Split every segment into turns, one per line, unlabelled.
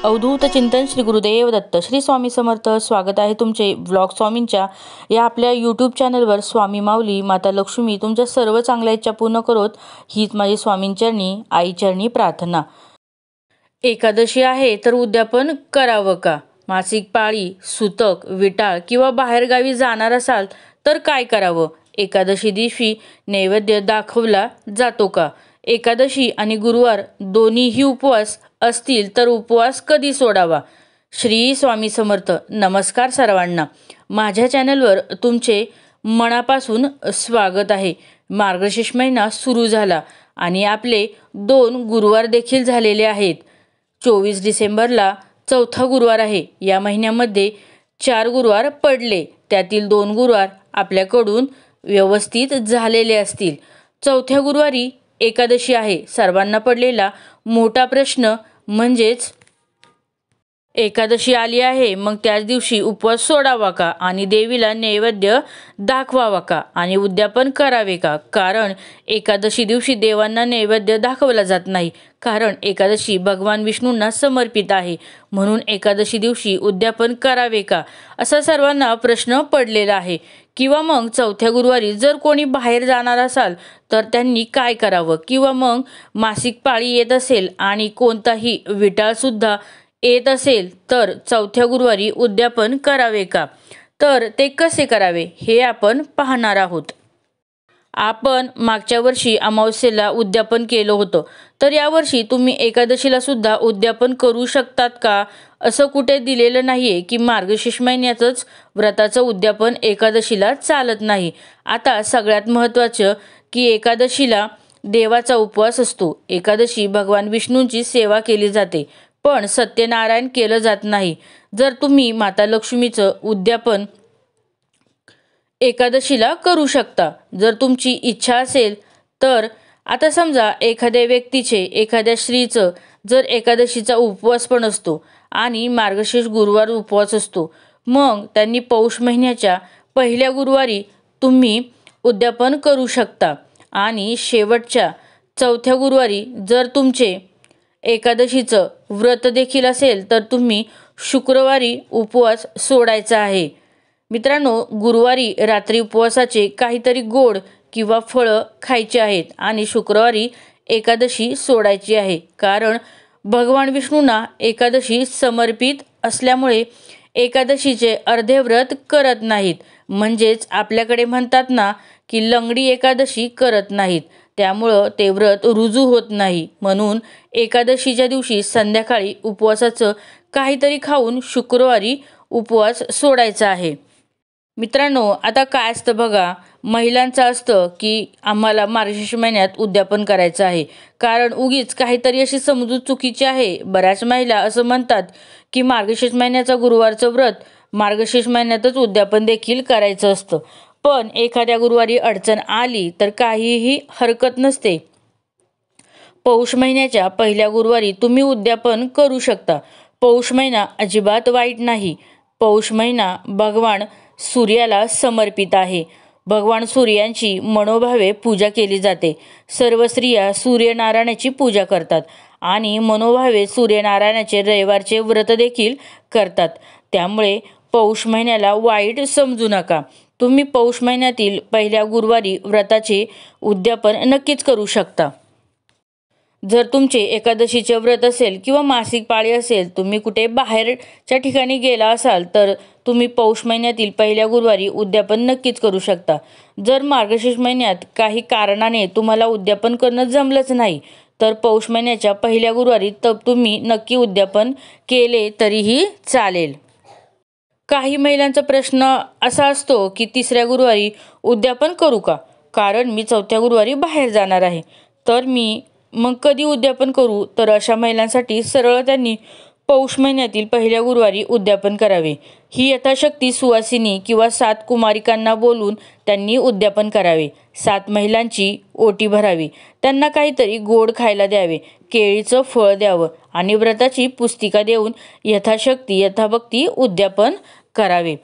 अवधूत चिंतन श्री गुरुदेव दत्त श्री स्वामी समर्थ। स्वागत आहे तुमचे व्लॉग स्वामींच्या या आपल्या यूट्यूब चॅनलवर। स्वामी माऊली माता लक्ष्मी तुमच्या सर्व चांगल्या इच्छा पूर्ण करोत हीच माझी स्वामींचरणी आईचरणी प्रार्थना। एकादशी आहे तर उद्यापन करावं का? मासिक पाळी, सुतक, विटाळ किंवा बाहेरगावी जाणार असाल तर काय करावं? एकादशी दिवशी नैवेद्य दाखवला जातो का? एकादशी आणि गुरुवार दोन्हीही उपवास असतील तर उपवास कधी सोडावा? श्री स्वामी समर्थ। नमस्कार सर्वांना, माझ्या चॅनलवर तुमचे मनापासून स्वागत आहे। मार्गशीर्ष महिना सुरू झाला आणि आपले 2 गुरुवार देखील झालेले आहेत। 24 डिसेंबरला चौथा गुरुवार आहे। या महिन्यामध्ये 4 गुरुवार पडले, त्यातील 2 गुरुवार आपल्याकडून व्यवस्थित झालेले असतील। चौथ्या गुरुवारी एकादशी आहे। सर्वांना पडलेला मोठा प्रश्न म्हणजेच एकादशी आली आहे, मग त्याच दिवशी उपवास सोडावा का आणि देवीला नैवेद्य दाखवावा का आणि उद्यापन करावे का? कारण एकादशी दिवशी देवांना नैवेद्य दाखवला जात नाही, कारण एकादशी भगवान विष्णूंना समर्पित आहे। म्हणून एकादशी दिवशी उद्यापन करावे का असा सर्वांना प्रश्न पडलेला आहे। किंवा मग चौथ्या गुरुवारी जर कोणी बाहेर जाणार असाल तर त्यांनी काय करावं? किंवा मग मासिक पाळी येत असेल आणि कोणताही विटाळसुद्धा येत असेल तर चौथ्या गुरुवारी उद्यापन करावे का? तर ते कसे करावे हे आपण पाहणार आहोत। आपण मागच्या वर्षी अमावस्येला उद्यापन केलं होतं, तर यावर्षी तुम्ही एकादशीला सुद्धा उद्यापन करू शकतात का? असं कुठे दिलेलं नाहीये की मार्गशीर्ष महिन्याचंच व्रताचं उद्यापन एकादशीला चालत नाही। आता सगळ्यात महत्त्वाचं की एकादशीला देवाचा उपवास असतो। एकादशी भगवान विष्णूंची सेवा केली जाते, पण सत्यनारायण केलं जात नाही। जर तुम्ही माता लक्ष्मीचं उद्यापन एकादशीला करू शकता जर तुमची इच्छा असेल तर। आता समजा एखाद्या व्यक्तीचे, एखाद्या स्त्रीचं जर एकादशीचा उपवास पण असतो आणि मार्गशीर्ष गुरुवार उपवास असतो, मग त्यांनी पौष महिन्याच्या पहिल्या गुरुवारी तुम्ही उद्यापन करू शकता आणि शेवटच्या चौथ्या गुरुवारी जर तुमचे एकादशीचं व्रत देखील असेल तर तुम्ही शुक्रवारी उपवास सोडायचा आहे। मित्रांनो, गुरुवारी रात्री उपवासाचे काहीतरी गोड किंवा फळं खायची आहेत आणि शुक्रवारी एकादशी सोडायची आहे, कारण भगवान विष्णूंना एकादशी समर्पित असल्यामुळे एकादशीचे अर्धे व्रत करत नाहीत। म्हणजेच आपल्याकडे म्हणतात ना की लंगडी एकादशी करत नाहीत, त्यामुळं ते व्रत रुजू होत नाही। म्हणून एकादशीच्या दिवशी संध्याकाळी उपवासाचं काहीतरी खाऊन शुक्रवारी उपवास सोडायचा आहे। मित्रांनो, आता काय असतं बघा, महिलांचं असतं की आम्हाला मार्गशीर्ष महिन्यात उद्यापन करायचं आहे, कारण उगीच काहीतरी अशी समजूत चुकीची आहे। बऱ्याच महिला असं म्हणतात की मार्गशीर्ष महिन्याचा गुरुवारचं व्रत मार्गशीर्ष महिन्यातच उद्यापन देखील करायचं असतं, पण एखाद्या गुरुवारी अडचण आली तर काहीही हरकत नसते। पौष महिन्याच्या पहिल्या गुरुवारी तुम्ही उद्यापन करू शकता। पौष महिना अजिबात वाईट नाही। पौष महिना भगवान सूर्याला समर्पित आहे। भगवान सूर्यांची मनोभावे पूजा केली जाते। सर्व स्त्रिया सूर्यनारायणाची पूजा करतात आणि मनोभावे सूर्यनारायणाचे रविवारचे व्रत देखील करतात। त्यामुळे पौष महिन्याला वाईट समजू नका। तुम्ही पौष महिन्यातील पहिल्या गुरुवारी व्रताचे उद्यापन नक्कीच करू शकता। जर तुमचे एकादशीचे व्रत असेल किंवा मासिक पाळी असेल, तुम्ही कुठे बाहेरच्या ठिकाणी गेला असाल तर तुम्ही पौष महिन्यातील पहिल्या गुरुवारी उद्यापन नक्कीच करू शकता। जर मार्गशीर्ष महिन्यात काही कारणाने तुम्हाला उद्यापन करणं जमलंच नाही तर पौष महिन्याच्या पहिल्या गुरुवारी तुम्ही नक्की उद्यापन केले तरीही चालेल। काही महिलांचा प्रश्न असा असतो की तिसऱ्या गुरुवारी उद्यापन करू का? कारण मी चौथ्या गुरुवारी बाहेर जाणार आहे, तर मी मग कधी उद्यापन करू? तर अशा महिलांसाठी सरळ त्यांनी पौष महिन्यातील पहिल्या गुरुवारी उद्यापन करावे। ही यथाशक्ती सुवासिनी किंवा 7 कुमारिकांना बोलून त्यांनी उद्यापन करावे। 7 महिलांची ओटी भरावी, त्यांना काहीतरी गोड खायला द्यावे, केळीचं फळ द्यावं आणि व्रताची पुस्तिका देऊन यथाशक्ती यथाभक्ती उद्यापन करावे।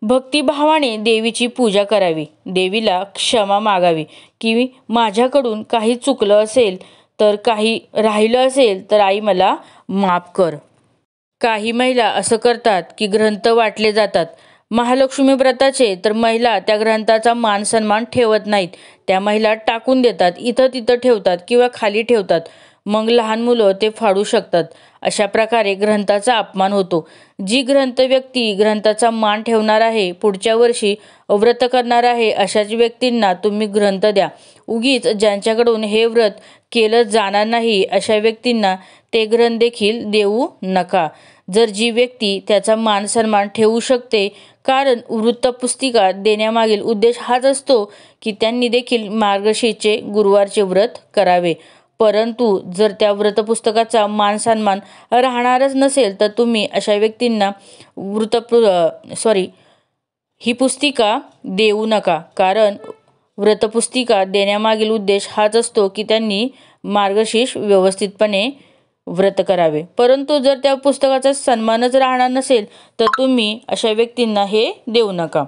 भक्तिभावाने देवीची पूजा करावी, देवीला क्षमा मागावी की माझ्याकडून काही चुकलं असेल तर काही राहिलं असेल तर आई मला माफ कर। काही महिला असं करतात की ग्रंथ वाटले जातात. महालक्ष्मी व्रताचे तर महिला त्या ग्रंथाचा मान सन्मान ठेवत नाहीत. त्या महिला टाकून देतात, इथं तिथं ठेवतात किंवा खाली ठेवतात. मग लहान मुलं ते फाडू शकतात. अशा प्रकारे ग्रंथाचा अपमान होतो. जी ग्रंथ व्यक्ती ग्रंथाचा मान ठेवणार आहे, पुढच्या वर्षी व्रत करणार आहे, अशाच व्यक्तींना तुम्ही ग्रंथ द्या. उगीच ज्यांच्याकडून हे व्रत केलं जाणार नाही अशा व्यक्तींना ते ग्रंथ देखील देऊ नका. जर जी व्यक्ती त्याचा मान सन्मान ठेवू शकते, कारण वृत्तपुस्तिका देण्यामागील उद्देश हाच असतो की त्यांनी देखील मार्गशीर्षचे गुरुवारचे व्रत करावे. परंतु जर त्या व्रतपुस्तकाचा मान सन्मान राहणारच नसेल तर तुम्ही अशा व्यक्तींना ही पुस्तिका देऊ नका. कारण व्रतपुस्तिका देण्यामागील उद्देश हाच असतो की त्यांनी मार्गशीर्ष व्यवस्थितपणे व्रत करावे. परंतु जर त्या पुस्तकाचा सन्मानच राहणार नसेल तर तुम्ही अशा व्यक्तींना हे देऊ नका.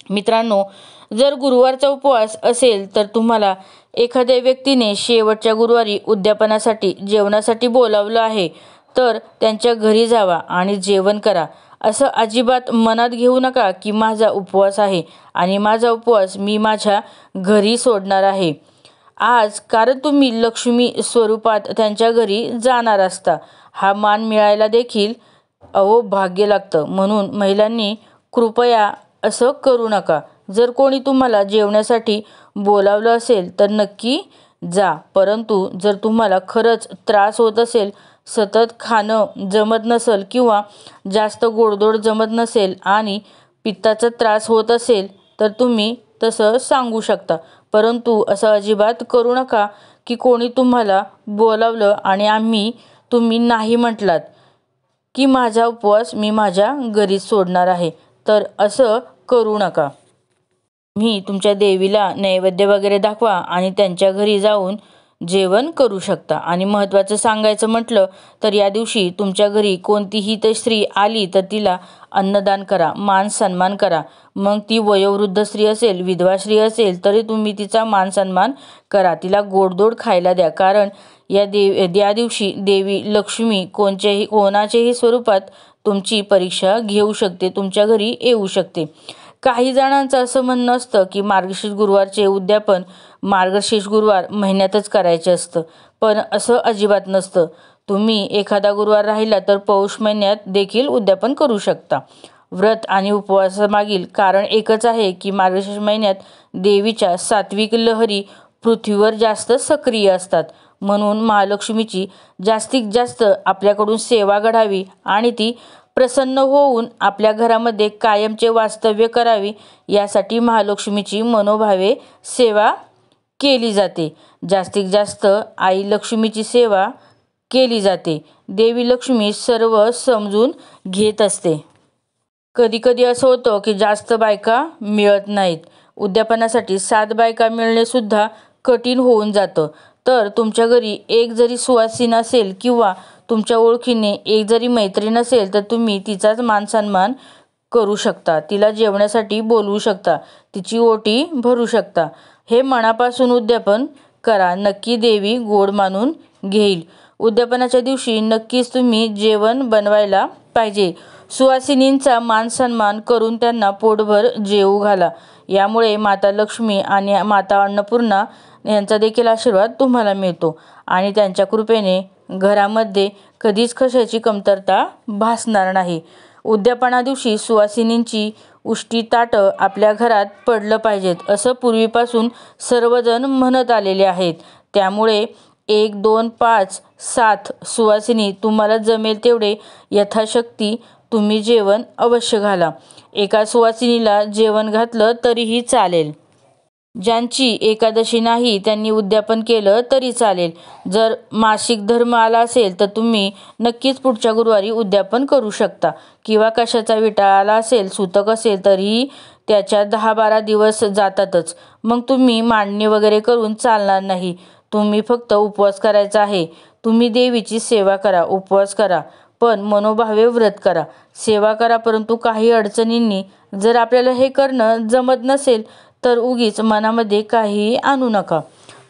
मित्रांनो, जर गुरुवारचा उपवास असेल तर तुम्हाला एखाद्या व्यक्तीने शेवटच्या गुरुवारी उद्यापनासाठी जेवणासाठी बोलावलं आहे तर त्यांच्या घरी जावा आणि जेवण करा. असं अजिबात मनात घेऊ नका की माझा उपवास आहे आणि माझा उपवास मी माझ्या घरी सोडणार आहे आज, कारण तुम्ही लक्ष्मी स्वरूपात त्यांच्या घरी जाणार असता. हा मान मिळायला देखील भाग्य लागतं. म्हणून महिलांनी कृपया असं करू नका. जर कोणी तुम्हाला जेवण्यासाठी बोलावलं असेल तर नक्की जा. परंतु जर तुम्हाला खरंच त्रास होत असेल, सतत खाणं जमत नसेल किंवा जास्त गोडधोड जमत नसेल आणि पित्ताचा त्रास होत असेल तर तुम्ही तसं सांगू शकता. परंतु असं अजिबात करू नका की कोणी तुम्हाला बोलावलं आणि तुम्ही नाही म्हटलात की माझा उपवास मी माझ्या घरी सोडणार आहे, तर असं करू नका. तुम्ही तुमच्या देवीला नैवेद्य वगैरे दाखवा आणि त्यांच्या घरी जाऊन जेवण करू शकता. आणि महत्त्वाचं सांगायचं म्हटलं तर या दिवशी तुमच्या घरी कोणतीही तर स्त्री आली तर तिला अन्नदान करा, मान सन्मान करा. मग ती वयोवृद्ध स्त्री असेल, विधवा स्त्री असेल तरी तुम्ही तिचा मान सन्मान करा. तिला गोडधोड खायला द्या. कारण या दिवशी देवी लक्ष्मी कोणाच्याही स्वरूपात तुमची परीक्षा घेऊ शकते, तुमच्या घरी येऊ शकते. काही जणांचं असं म्हणणं असतं की मार्गशीर्ष गुरुवारचे उद्यापन मार्गशीर्ष गुरुवार महिन्यातच करायचे असतं, पण असं अजिबात नसतं. तुम्ही एखादा गुरुवार राहिला तर पौष महिन्यात देखील उद्यापन करू शकता. व्रत आणि उपवासामागील कारण एकच आहे की मार्गशीर्ष महिन्यात देवीच्या सात्विक लहरी पृथ्वीवर जास्त सक्रिय असतात. म्हणून महालक्ष्मीची जास्तीत जास्त आपल्याकडून सेवा घडावी आणि ती प्रसन्न होऊन आपल्या घरामध्ये कायमचे वास्तव्य करावी, यासाठी महालक्ष्मीची मनोभावे सेवा केली जाते. जास्तीत जास्त आई लक्ष्मीची सेवा केली जाते. देवी लक्ष्मी सर्व समजून घेत असते. कधी कधी असं होतं की जास्त बायका मिळत नाहीत. उद्यापनासाठी 7 बायका मिळणे सुद्धा कठीण होऊन जातं. तर तुमच्या घरी एक जरी सुवासिनी असेल किंवा तुमच्या ओळखीने एक जरी मैत्रीण असेल तर तुम्ही तिचाच मान सन्मान करू शकता. तिला जेवण्यासाठी बोलवू शकता, तिची ओटी भरू शकता. हे मनापासून उद्यापन करा. नक्की देवी गोड मानून घेईल. उद्यापनाच्या दिवशी नक्कीच तुम्ही जेवण बनवायला पाहिजे. सुवासिनींचा मान सन्मान करून त्यांना पोटभर जेवू घाला. यामुळे माता लक्ष्मी आणि माता अन्नपूर्णा यांचा देखील आशीर्वाद तुम्हाला मिळतो आणि त्यांच्या कृपेने घरामध्ये कधीच कशाची कमतरता भासणार नाही. उद्यापना दिवशी सुवासिनींची उष्टी ताटं आपल्या घरात पडलं पाहिजेत असं पूर्वीपासून सर्वजण म्हणत आलेले आहेत. त्यामुळे 1, 2, 5, 7 सुवासिनी तुम्हाला जमेल तेवढे यथाशक्ती तुम्ही जेवण अवश्य घाला. एका सुवासिनीला जेवण घातलं तरीही चालेल. ज्यांची एकादशी नाही त्यांनी उद्यापन केलं तरी चालेल. जर मासिक धर्म आला असेल तर तुम्ही नक्कीच पुढच्या गुरुवारी उद्यापन करू शकता. किंवा कशाचा विटाळ आला असेल, सूतक असेल तरीही त्याच्या 10-12 दिवस जातातच. मग तुम्ही मांडणी वगैरे करून चालणार नाही. तुम्ही फक्त उपवास करायचा आहे. तुम्ही देवीची सेवा करा, उपवास करा, पण मनोभावे व्रत करा, सेवा करा. परंतु काही अडचणींनी जर आपल्याला हे करणं जमत नसेल तर उगीच मनामध्ये काहीही आणू नका.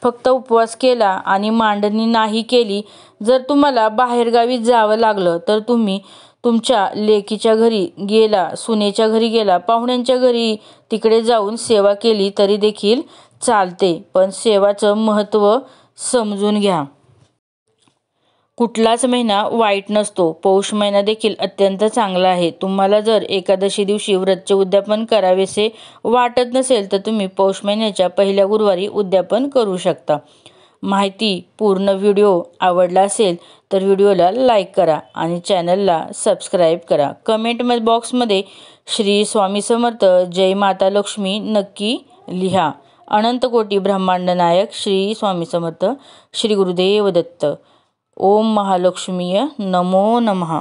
फक्त उपवास केला आणि मांडणी नाही केली, जर तुम्हाला बाहेरगावी जावं लागलं तर तुम्ही तुमच्या लेकीच्या घरी गेला, सुनेच्या घरी गेला, पाहुण्यांच्या घरी तिकडे जाऊन सेवा केली तरी देखील चालते, पण सेवाचं महत्त्व समजून घ्या. कुठलाच महिना वाईट नसतो. पौष महिना देखील अत्यंत चांगला आहे. तुम्हाला जर एकादशी दिवशी व्रतचे उद्यापन करावेसे वाटत नसेल तर तुम्ही पौष महिन्याच्या पहिल्या गुरुवारी उद्यापन करू शकता. माहिती पूर्ण व्हिडिओ आवडला असेल तर व्हिडिओला लाईक करा आणि चॅनलला सबस्क्राईब करा. कमेंट बॉक्समध्ये श्री स्वामी समर्थ, जय माता लक्ष्मी नक्की लिहा. अनंत कोटी ब्रह्मांड नायक श्री स्वामी समर्थ, श्री गुरुदेव दत्त. ओम महालक्ष्मीय नमो नमः.